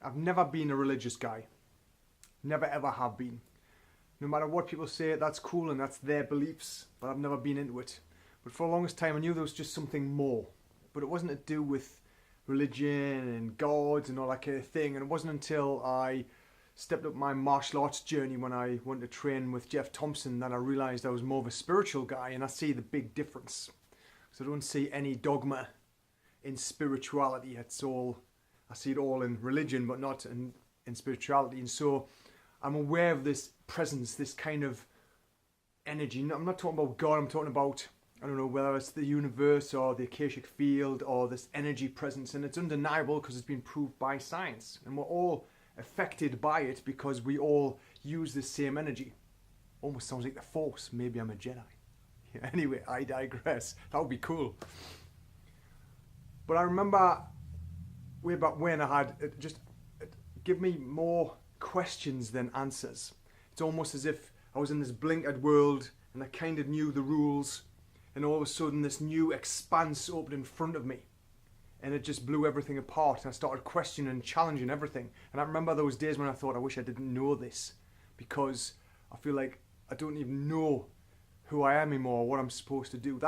I've never been a religious guy. Never ever have been. No matter what people say, that's cool and that's their beliefs, but I've never been into it. But for the longest time I knew there was just something more. But it wasn't to do with religion and gods and all that kind of thing. And it wasn't until I stepped up my martial arts journey when I went to train with Jeff Thompson that I realised I was more of a spiritual guy, and I see the big difference. So I don't see any dogma in spirituality. I see it all in religion, but not in spirituality. And so I'm aware of this presence, this kind of energy. I'm not talking about God, I'm talking about, I don't know, whether it's the universe or the Akashic field or this energy presence. And it's undeniable because it's been proved by science. And we're all affected by it because we all use the same energy. Almost sounds like the Force. Maybe I'm a Jedi. Anyway, I digress. That would be cool. But I remember way back when I had it give me more questions than answers. It's almost as if I was in this blinkered world and I kind of knew the rules, and all of a sudden this new expanse opened in front of me and it just blew everything apart, and I started questioning and challenging everything. And I remember those days when I thought, I wish I didn't know this, because I feel like I don't even know who I am anymore or what I'm supposed to do.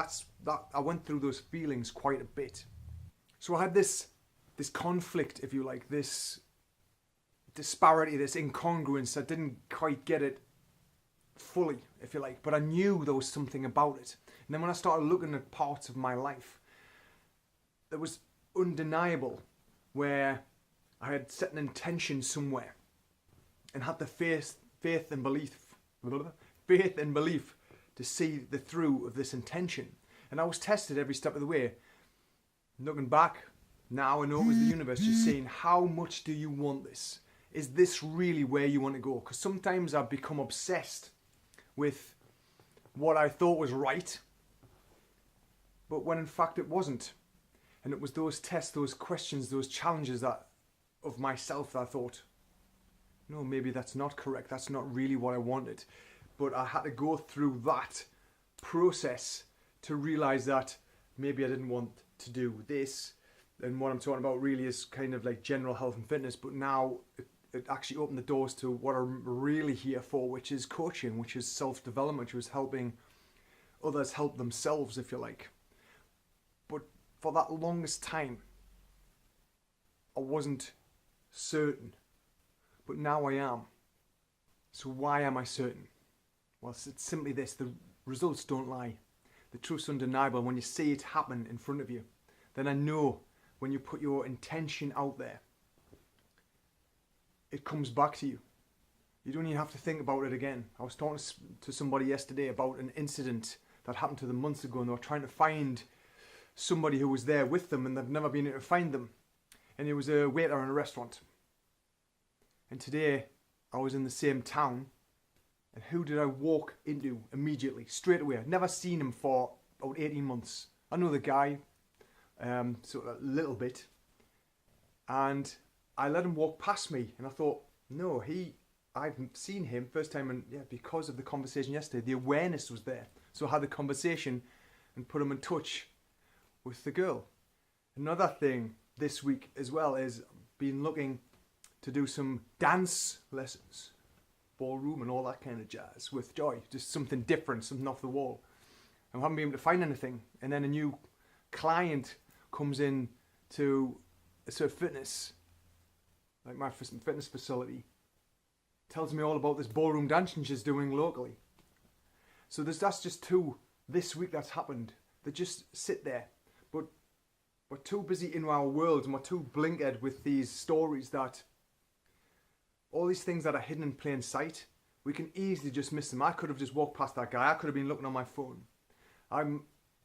I went through those feelings quite a bit. So I had this conflict, if you like, this disparity, this incongruence. I didn't quite get it fully, if you like, but I knew there was something about it. And then when I started looking at parts of my life, there was undeniable where I had set an intention somewhere and had the faith and belief to see the through of this intention. And I was tested every step of the way. Looking back now, I know it was the universe just saying, how much do you want this? Is this really where you want to go? Because sometimes I've become obsessed with what I thought was right, but when in fact it wasn't. And it was those tests, those questions, those challenges of myself that I thought, no, maybe that's not correct. That's not really what I wanted. But I had to go through that process to realize that maybe I didn't want to do this. And what I'm talking about really is kind of like general health and fitness. But now it actually opened the doors to what I'm really here for, which is coaching, which is self-development, which is helping others help themselves, if you like. But for that longest time, I wasn't certain. But now I am. So why am I certain? Well, it's simply this: the results don't lie. The truth's undeniable. When you see it happen in front of you, then I know when you put your intention out there, it comes back to you. You don't even have to think about it again. I was talking to somebody yesterday about an incident that happened to them months ago, and they were trying to find somebody who was there with them, and they've never been able to find them. And he was a waiter in a restaurant. And today, I was in the same town, and who did I walk into immediately, straight away? I'd never seen him for about 18 months. I know the guy, sort of a little bit, and I let him walk past me, and I thought, no, I've seen him first time, and yeah, because of the conversation yesterday, the awareness was there. So I had the conversation and put him in touch with the girl. Another thing this week as well is been looking to do some dance lessons, ballroom and all that kind of jazz with Joy, just something different, something off the wall. I haven't been able to find anything, and then a new client comes in to a sort of fitness, like my fitness facility, tells me all about this ballroom dancing she's doing locally. So that's just two this week that's happened. They just sit there, but we're too busy in our world, and we're too blinkered with these stories that all these things that are hidden in plain sight, we can easily just miss them. I could have just walked past that guy. I could have been looking on my phone. I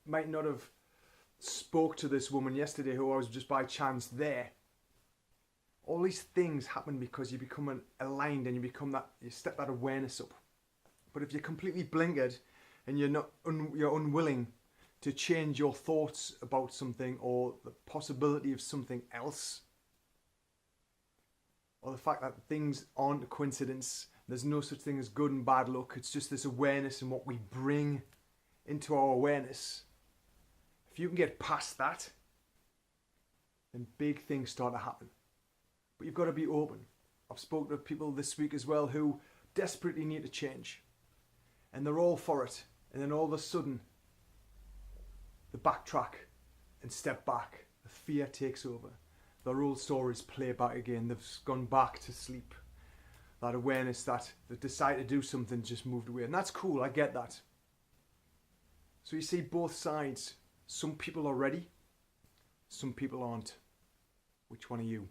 might not have spoke to this woman yesterday who I was just by chance there. All these things happen because you become aligned, and you step that awareness up. But if you're completely blinkered and you're unwilling to change your thoughts about something, or the possibility of something else, or the fact that things aren't a coincidence, there's no such thing as good and bad luck, it's just this awareness and what we bring into our awareness. If you can get past that, then big things start to happen. But you've got to be open. I've spoken to people this week as well who desperately need to change. And they're all for it. And then all of a sudden, they backtrack and step back. The fear takes over. Their old stories play back again. They've gone back to sleep. That awareness that they decide to do something just moved away. And that's cool, I get that. So you see both sides. Some people are ready. Some people aren't. Which one are you?